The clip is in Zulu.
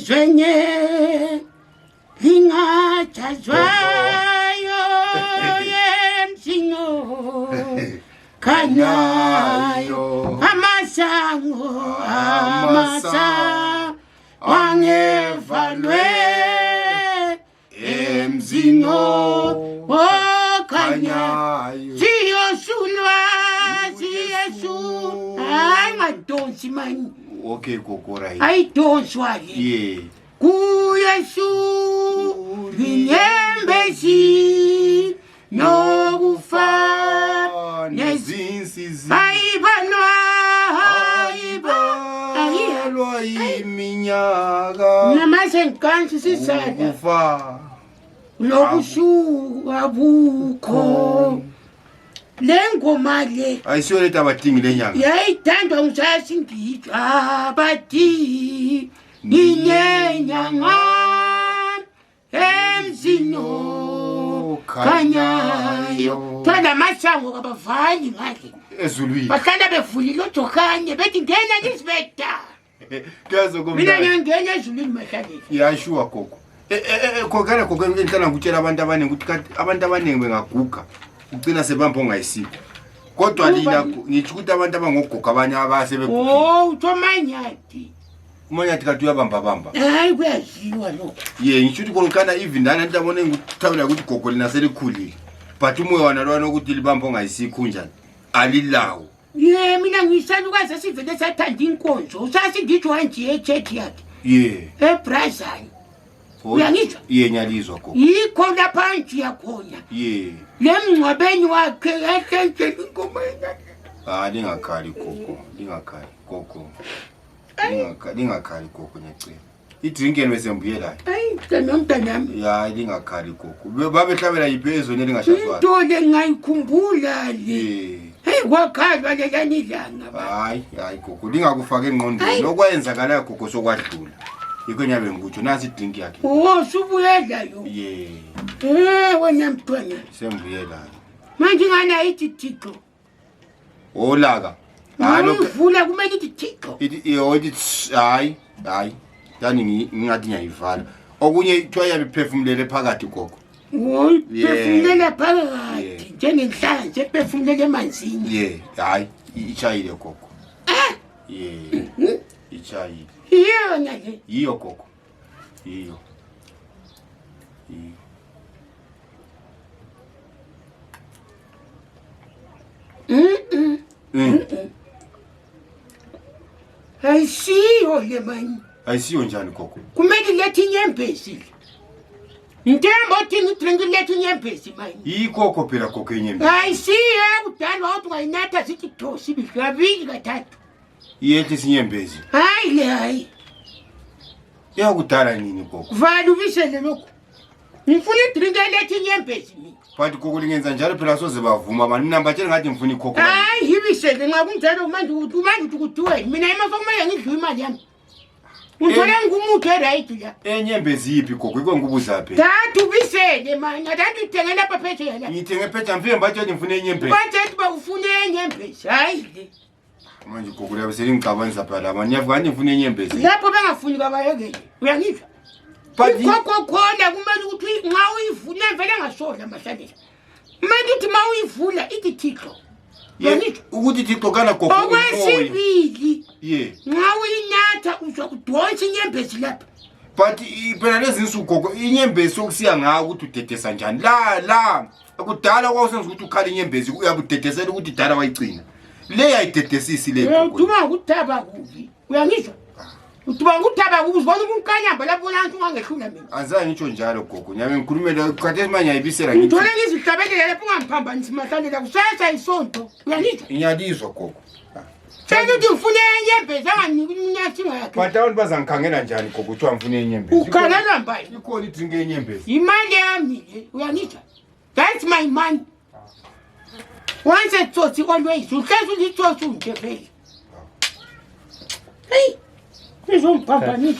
izwenye lingajazwayo yemzingo khanyayo amasango amasa wangevalwe emzingo okhanyayo siyosulwa hayi ngadonsi mani. Okay, Koko, right. I don't swallow. Yeah. Kuyesu Vinyembesi no gufa nezinsizi Baibanwa Baibalwa iminyaka Namasenkansi sisada Gufa Nobusu abukho Lengoma le ayisiyo leta abatingi lenyanga yayithandwa ngusasi ngitho abati ninyenyanga emzino khanyayo thanda masango kabavali ngake ezulwini bahlala bevulile ojokanye bethi ngena ngisibeta kazo komba mina ngiyangena ezulwini mahlaleni yashua Koko kokana Koko enhlala ngutshela abantu abaningi ukuthi abantu abaningi bengaguga ugcina sebambo ngayisiko kodwa lina ngithi ukuthi abantu abangogogo abanye abasebegugile uThomanyati uManyathi kathi uyabamba hayi kuyaziwa lokho ngisho ukuthi konkana even nani abantu abone ngikuthawula ukuthi gogo lina selikhulile but umoya wana lwana ukuthi libambo ngayisikho njani alilawo mina ngisalukaze sivele sathanda inkonzo usasi ngithi wanje echurch yakhe eBrazil uyangizwa nyalizwa gogo yikho lapha nje yakhona lemngcwabeni wakhe ehlengeni ingoma yena lingakhali gogo lingakhali gogo lingakhali gogo nyacela idrinkeni besembuyelayo nomntanami lingakhali gogo babehlabela yiphi ezweni elingashazwayo into lengayikhumbula le kwakhalwa lelanilanga hayi gogo lingakufaka engqondweni okwenzakalayo gogo sokwadlula yikho nyabe ngikutsho nasi idrink yakhe subuyelayo wena mntwana sembuyelayo manje ngana ithi Thixo olaka uvula kumele ithi Thixo hayi yani ngingathi ngiyayivala okunye kuthiwa yabiphefumulele phakathi gogo phefumulela phakathi njengenhlala nje phefumulela emanzini hayi itshayile gogo itshayile yona le yiyo gogo yiyo ayisiyo le mani ayisiyo njani gogo kumele lethi inyembezi ntembo thini drink lethi inyembezi mani yikho phela gogo inyembezi ayisiyo kudala wathi ungayinatha sithi thosi bikabili kathathu yethi sinyembezi hayi le hayi yakudala nini gogo vala ubisele lokho ngifuna idrink lethi inyembezi mina but gogo lingenza njalo phela soze bavuma mani mina mbatshela ngathi ngifuna ikhokho hayi yibisele nxa kunjalo manje uthi kuthiweni mina emasokumele ngidliwe imali yami ngithole ngumuthi eright la enyembezi yiphi gogo iko ngubuza phela thathu ubisele mani adantu uthenge lapha phetsheya la ngithenge phetsheya mfike mbatshela ngifuna enyembezi bathethi bakufuna enyembezi hayi le manje gogo labe selingicabangisa phela mani yavuka ngifuna enyembezi lapho bengafuni kabayekele uyangizwa Koko khona kumele ukuthi nxa uyivula vele ngasola mahlaleni kumele ukuthi ma uyivula ithi Thixo ukuthi Thixo kana gogo okwesibili nxa uyinatha uzokudonsa inyembezi lapha but phela lezi nsuku gogo inyembezi sokusiya ngayo ukuthi udedesa njani la akudala kwawusenza ukuthi ukhala inyembezi uyabudedesela ukuthi dala wayicina le yayidedesisi le gogo uduma ukuthaba kuvi uyangizwa uthaba ukuthaba kuvi ubona ukunkanyamba lapho nansi ungangehlula mina azange ngitsho njalo gogo nyabe ngikhulumela khathesi manje ayibisela ngithi ngithole ngizihlabelela lapho ungangiphambanisi mahlalela kusasa isonto uyangizwa inyalizwa gogo Sasa uthi ufune enyembezi anganiki unyathinga yakhe but abantu bazangikhangela njani gogo kuthiwa ngifune enyembezi ukhangelwa mbani ikhona idrink enyembezi imali yami le uyangizwa that's my money once etsotsi always uhlezi ulitsotsi unje vele hey ngizomphambanisa